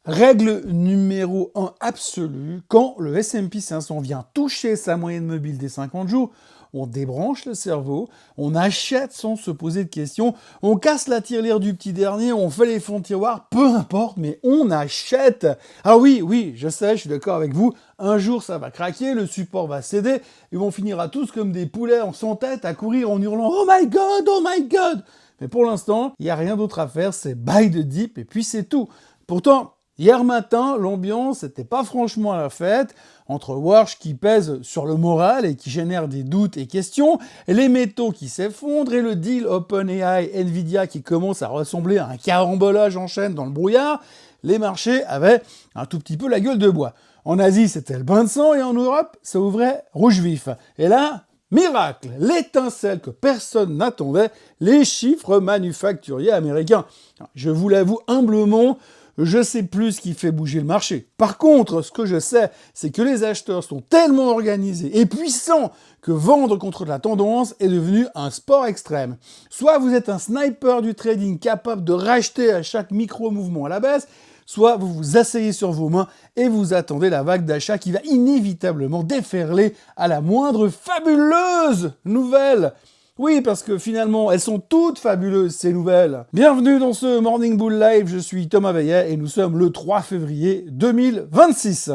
Règle numéro 1 absolue, quand le S&P 500 vient toucher sa moyenne mobile des 50 jours, on débranche le cerveau, on achète sans se poser de questions, on casse la tirelire du petit dernier, on fait les fonds de tiroir, peu importe, mais on achète. Ah oui, je sais, je suis d'accord avec vous, un jour ça va craquer, le support va céder, et on finira tous comme des poulets en sans tête à courir en hurlant « Oh my God, oh my God !» Mais pour l'instant, il n'y a rien d'autre à faire, c'est buy the dip, et puis c'est tout. Pourtant, hier matin, l'ambiance n'était pas franchement à la fête, entre Warsh qui pèse sur le moral et qui génère des doutes et questions, et les métaux qui s'effondrent, et le deal OpenAI-Nvidia qui commence à ressembler à un carambolage en chaîne dans le brouillard, les marchés avaient un tout petit peu la gueule de bois. En Asie, c'était le bain de sang, et en Europe, ça ouvrait rouge vif. Et là, miracle, l'étincelle que personne n'attendait, les chiffres manufacturiers américains. Je vous l'avoue humblement, je sais plus ce qui fait bouger le marché. Par contre, ce que je sais, c'est que les acheteurs sont tellement organisés et puissants que vendre contre la tendance est devenu un sport extrême. Soit vous êtes un sniper du trading capable de racheter à chaque micro-mouvement à la baisse, soit vous vous asseyez sur vos mains et vous attendez la vague d'achat qui va inévitablement déferler à la moindre fabuleuse nouvelle. Oui, parce que finalement, elles sont toutes fabuleuses, ces nouvelles. Bienvenue dans ce Morning Bull Live, je suis Thomas Veillet et nous sommes le 3 février 2026.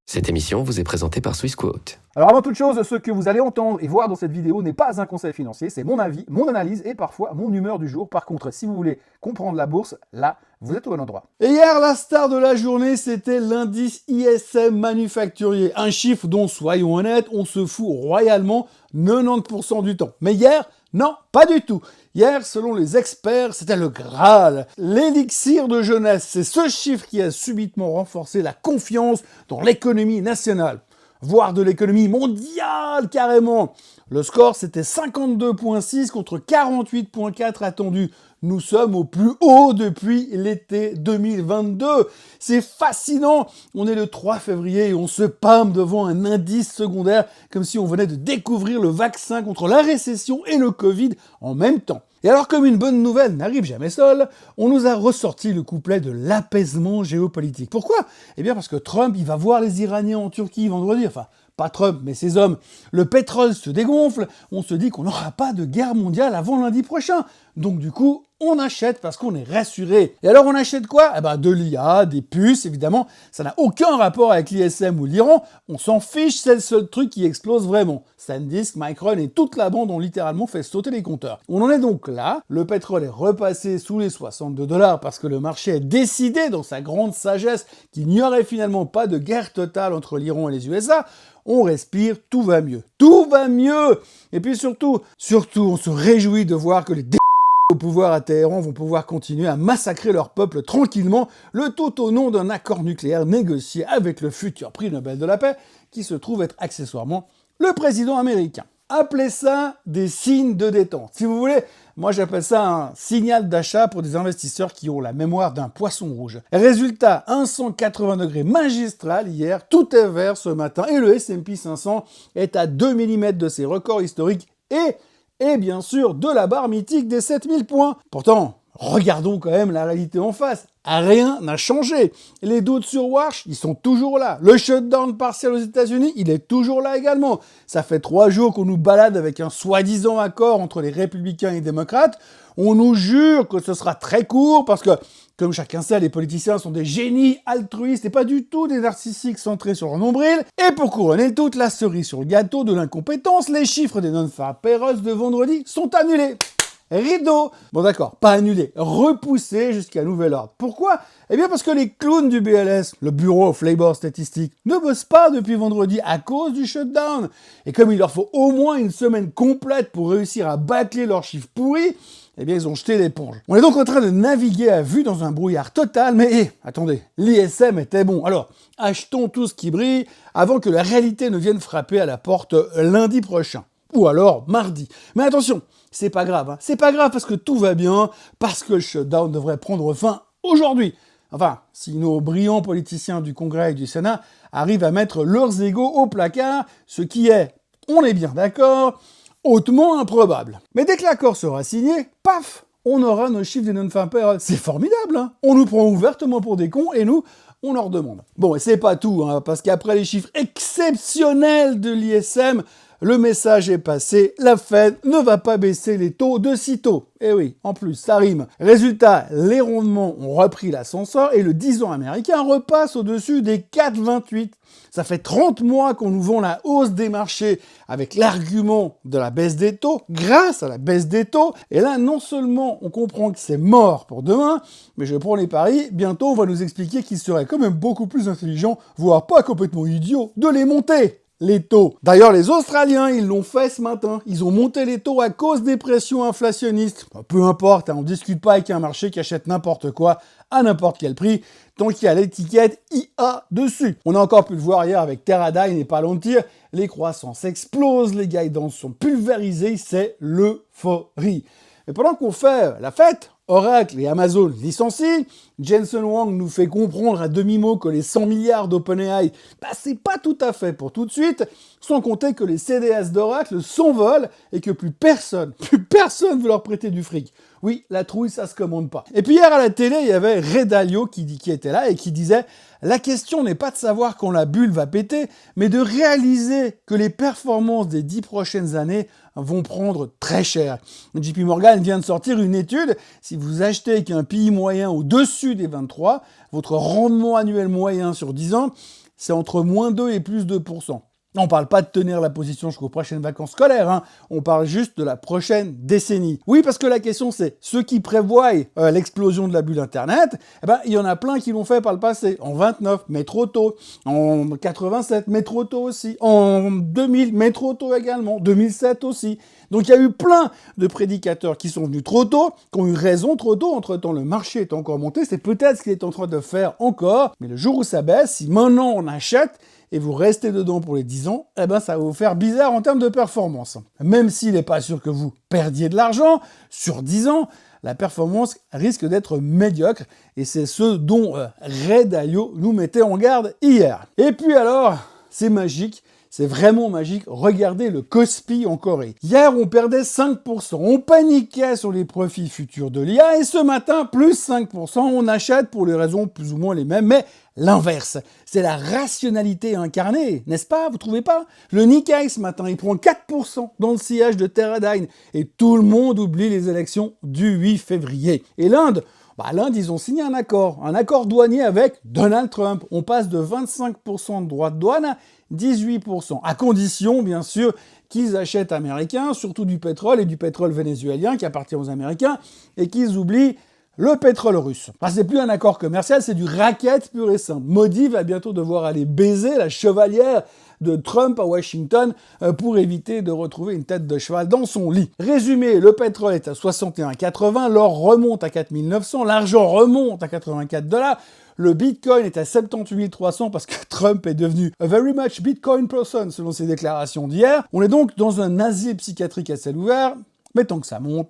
Cette émission vous est présentée par Swissquote. Alors avant toute chose, ce que vous allez entendre et voir dans cette vidéo n'est pas un conseil financier, c'est mon avis, mon analyse et parfois mon humeur du jour. Par contre, si vous voulez comprendre la bourse, là, vous êtes au bon endroit. Et hier, la star de la journée, c'était l'indice ISM manufacturier. Un chiffre dont, soyons honnêtes, on se fout royalement 90% du temps. Mais hier, non, pas du tout. Hier, selon les experts, c'était le Graal, l'élixir de jeunesse. C'est ce chiffre qui a subitement renforcé la confiance dans l'économie nationale, voire de l'économie mondiale carrément. Le score, c'était 52,6 contre 48,4 attendus. Nous sommes au plus haut depuis l'été 2022. C'est fascinant. On est le 3 février et on se pâme devant un indice secondaire comme si on venait de découvrir le vaccin contre la récession et le Covid en même temps. Et alors, comme une bonne nouvelle n'arrive jamais seule, on nous a ressorti le couplet de l'apaisement géopolitique. Pourquoi ? Eh bien parce que Trump, il va voir les Iraniens en Turquie vendredi, enfin, pas Trump, mais ses hommes. Le pétrole se dégonfle, on se dit qu'on n'aura pas de guerre mondiale avant lundi prochain. Donc du coup, on achète parce qu'on est rassuré. Et alors on achète quoi ? Eh ben de l'IA, des puces, évidemment, ça n'a aucun rapport avec l'ISM ou l'Iran, on s'en fiche, c'est le seul truc qui explose vraiment. SanDisk, Micron et toute la bande ont littéralement fait sauter les compteurs. On en est donc là, le pétrole est repassé sous les 62 $ parce que le marché a décidé dans sa grande sagesse qu'il n'y aurait finalement pas de guerre totale entre l'Iran et les USA. On respire, tout va mieux. Tout va mieux. Et puis surtout, on se réjouit de voir que les au pouvoir à Téhéran vont pouvoir continuer à massacrer leur peuple tranquillement, le tout au nom d'un accord nucléaire négocié avec le futur prix Nobel de la paix, qui se trouve être accessoirement le président américain. Appelez ça des signes de détente. Si vous voulez, moi j'appelle ça un signal d'achat pour des investisseurs qui ont la mémoire d'un poisson rouge. Résultat, un 180 degrés magistral hier, tout est vert ce matin et le S&P 500 est à 2 mm de ses records historiques et bien sûr de la barre mythique des 7000 points. Pourtant, regardons quand même la réalité en face. Rien n'a changé. Les doutes sur Warsh, ils sont toujours là. Le shutdown partiel aux États-Unis, il est toujours là également. Ça fait 3 jours qu'on nous balade avec un soi-disant accord entre les républicains et les démocrates. On nous jure que ce sera très court parce que, comme chacun sait, les politiciens sont des génies altruistes et pas du tout des narcissiques centrés sur leur nombril. Et pour couronner le tout, la cerise sur le gâteau de l'incompétence, les chiffres des non-farm payrolls de vendredi sont annulés. Rideau. Bon d'accord, pas annulé, repoussé jusqu'à nouvel ordre. Pourquoi ? Eh bien parce que les clowns du BLS, le Bureau of Labor Statistics, ne bossent pas depuis vendredi à cause du shutdown. Et comme il leur faut au moins une semaine complète pour réussir à bâcler leurs chiffres pourris, eh bien ils ont jeté l'éponge. On est donc en train de naviguer à vue dans un brouillard total, mais attendez, l'ISM était bon. Alors, achetons tout ce qui brille avant que la réalité ne vienne frapper à la porte lundi prochain. Ou alors mardi. Mais attention, c'est pas grave. Hein. C'est pas grave parce que tout va bien, parce que le shutdown devrait prendre fin aujourd'hui. Enfin, si nos brillants politiciens du Congrès et du Sénat arrivent à mettre leurs égos au placard, ce qui est on est bien d'accord, hautement improbable. Mais dès que l'accord sera signé, paf, on aura nos chiffres des non-farm payrolls. C'est formidable, hein. On nous prend ouvertement pour des cons et nous, on leur demande. Bon, et c'est pas tout, hein, parce qu'après les chiffres exceptionnels de l'ISM, le message est passé, la Fed ne va pas baisser les taux de sitôt. Eh oui, en plus, ça rime. Résultat, les rendements ont repris l'ascenseur et le 10 ans américain repasse au-dessus des 4,28. Ça fait 30 mois qu'on nous vend la hausse des marchés avec l'argument de la baisse des taux, grâce à la baisse des taux. Et là, non seulement on comprend que c'est mort pour demain, mais je prends les paris, bientôt on va nous expliquer qu'il serait quand même beaucoup plus intelligent, voire pas complètement idiot, de les monter. Les taux. D'ailleurs, les Australiens, ils l'ont fait ce matin. Ils ont monté les taux à cause des pressions inflationnistes. Peu importe, hein, on ne discute pas avec un marché qui achète n'importe quoi à n'importe quel prix, tant qu'il y a l'étiquette IA dessus. On a encore pu le voir hier avec Teradyne et Palantir. Les croissances explosent, les guidances sont pulvérisées, c'est l'euphorie. Et pendant qu'on fait la fête, Oracle et Amazon licencient, Jensen Huang nous fait comprendre à demi-mot que les 100 milliards d'OpenAI, c'est pas tout à fait pour tout de suite, sans compter que les CDS d'Oracle s'envolent et que plus personne veut leur prêter du fric. Oui, la trouille, ça se commande pas. Et puis hier à la télé, il y avait Ray Dalio qui était là et qui disait « La question n'est pas de savoir quand la bulle va péter, mais de réaliser que les performances des 10 prochaines années vont prendre très cher. » JP Morgan vient de sortir une étude. Si vous achetez avec un PI moyen au-dessus des 23, votre rendement annuel moyen sur 10 ans, c'est entre moins 2 et plus 2%. On ne parle pas de tenir la position jusqu'aux prochaines vacances scolaires, hein. On parle juste de la prochaine décennie. Oui, parce que la question c'est, ceux qui prévoient l'explosion de la bulle Internet, il y en a plein qui l'ont fait par le passé. En 29, mais trop tôt. En 87, mais trop tôt aussi. En 2000, mais trop tôt également. 2007 aussi. Donc il y a eu plein de prédicateurs qui sont venus trop tôt, qui ont eu raison trop tôt. Entre-temps, le marché est encore monté. C'est peut-être ce qu'il est en train de faire encore. Mais le jour où ça baisse, si maintenant on achète, et vous restez dedans pour les 10 ans, ça va vous faire bizarre en termes de performance. Même s'il n'est pas sûr que vous perdiez de l'argent, sur 10 ans, la performance risque d'être médiocre, et c'est ce dont Ray Dalio nous mettait en garde hier. Et puis alors, c'est magique, c'est vraiment magique, regardez le Kospi en Corée. Hier, on perdait 5%, on paniquait sur les profits futurs de l'IA, et ce matin, plus 5%, on achète pour les raisons plus ou moins les mêmes, mais l'inverse. C'est la rationalité incarnée, n'est-ce pas? Vous trouvez pas? Le Nikkei ce matin, il prend 4% dans le sillage de Teradyne, et tout le monde oublie les élections du 8 février. Et l'Inde, ils ont signé un accord douanier avec Donald Trump. On passe de 25% de droits de douane à 18%, à condition, bien sûr, qu'ils achètent américain, surtout du pétrole et du pétrole vénézuélien qui appartient aux Américains, et qu'ils oublient le pétrole russe. C'est plus un accord commercial, c'est du racket pur et simple. Modi va bientôt devoir aller baiser la chevalière de Trump à Washington pour éviter de retrouver une tête de cheval dans son lit. Résumé, le pétrole est à 61,80, l'or remonte à 4900, l'argent remonte à 84 $, le Bitcoin est à 78 300 parce que Trump est devenu a very much Bitcoin person selon ses déclarations d'hier. On est donc dans un asile psychiatrique à ciel ouvert, mais tant que ça monte,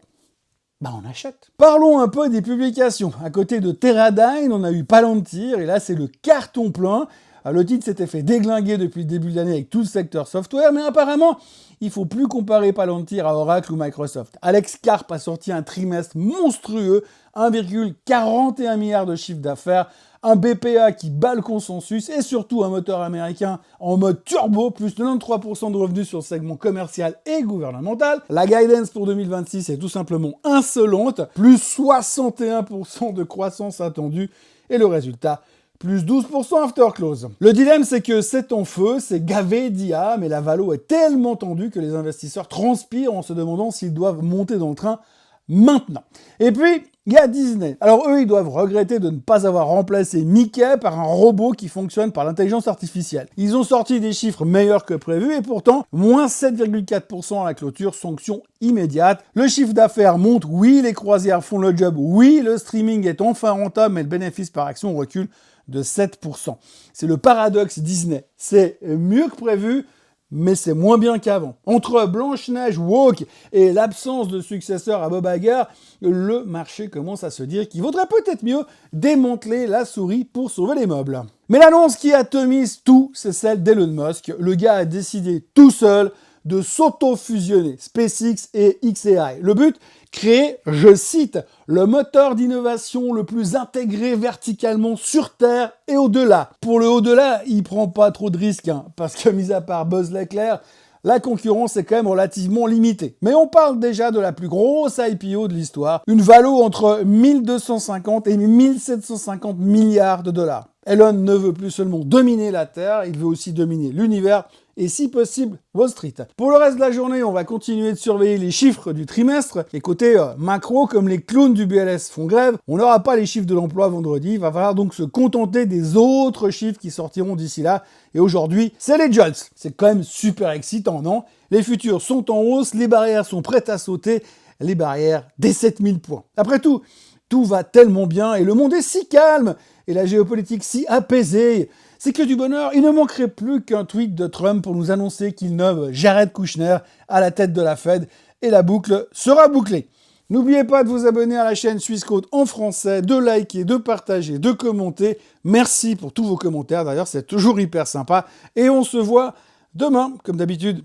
on achète. Parlons un peu des publications. À côté de Teradyne, on a eu Palantir, et là c'est le carton plein. Le titre s'était fait déglinguer depuis le début de l'année avec tout le secteur software, mais apparemment, il ne faut plus comparer Palantir à Oracle ou Microsoft. Alex Karp a sorti un trimestre monstrueux, 1,41 milliard de chiffre d'affaires, un BPA qui bat le consensus et surtout un moteur américain en mode turbo, plus 93% de revenus sur le segment commercial et gouvernemental. La guidance pour 2026 est tout simplement insolente, plus 61% de croissance attendue et le résultat, plus 12% after close. Le dilemme, c'est que c'est en feu, c'est gavé d'IA, mais la valo est tellement tendue que les investisseurs transpirent en se demandant s'ils doivent monter dans le train maintenant. Et puis, il y a Disney. Alors eux, ils doivent regretter de ne pas avoir remplacé Mickey par un robot qui fonctionne par l'intelligence artificielle. Ils ont sorti des chiffres meilleurs que prévu et pourtant, moins 7,4% à la clôture, sanction immédiate. Le chiffre d'affaires monte, oui, les croisières font le job, oui, le streaming est enfin rentable, mais le bénéfice par action recule de 7%. C'est le paradoxe Disney. C'est mieux que prévu, mais c'est moins bien qu'avant. Entre Blanche-Neige woke et l'absence de successeur à Bob Iger, le marché commence à se dire qu'il vaudrait peut-être mieux démanteler la souris pour sauver les meubles. Mais l'annonce qui atomise tout, c'est celle d'Elon Musk. Le gars a décidé tout seul de s'auto-fusionner, SpaceX et xAI. Le but, créer, je cite, le moteur d'innovation le plus intégré verticalement sur Terre et au-delà. Pour le au-delà, il prend pas trop de risques, parce que mis à part Buzz l'éclair, la concurrence est quand même relativement limitée. Mais on parle déjà de la plus grosse IPO de l'histoire, une valo entre 1250 et 1750 milliards de dollars. Elon ne veut plus seulement dominer la Terre, il veut aussi dominer l'univers et si possible Wall Street. Pour le reste de la journée, on va continuer de surveiller les chiffres du trimestre. Et côté macro, comme les clowns du BLS font grève, on n'aura pas les chiffres de l'emploi vendredi, il va falloir donc se contenter des autres chiffres qui sortiront d'ici là. Et aujourd'hui, c'est les JOLTS. C'est quand même super excitant, non? Les futurs sont en hausse, les barrières sont prêtes à sauter, les barrières des 7000 points. Après tout, tout va tellement bien et le monde est si calme et la géopolitique si apaisée. C'est que du bonheur, il ne manquerait plus qu'un tweet de Trump pour nous annoncer qu'il nomme Jared Kushner à la tête de la Fed et la boucle sera bouclée. N'oubliez pas de vous abonner à la chaîne Swissquote en français, de liker, de partager, de commenter. Merci pour tous vos commentaires, d'ailleurs c'est toujours hyper sympa. Et on se voit demain, comme d'habitude.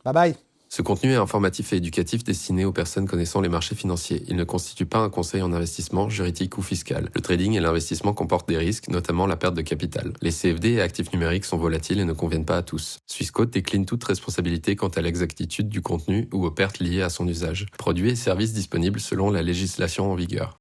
Bye bye. Ce contenu est informatif et éducatif destiné aux personnes connaissant les marchés financiers. Il ne constitue pas un conseil en investissement, juridique ou fiscal. Le trading et l'investissement comportent des risques, notamment la perte de capital. Les CFD et actifs numériques sont volatiles et ne conviennent pas à tous. Swissquote décline toute responsabilité quant à l'exactitude du contenu ou aux pertes liées à son usage. Produits et services disponibles selon la législation en vigueur.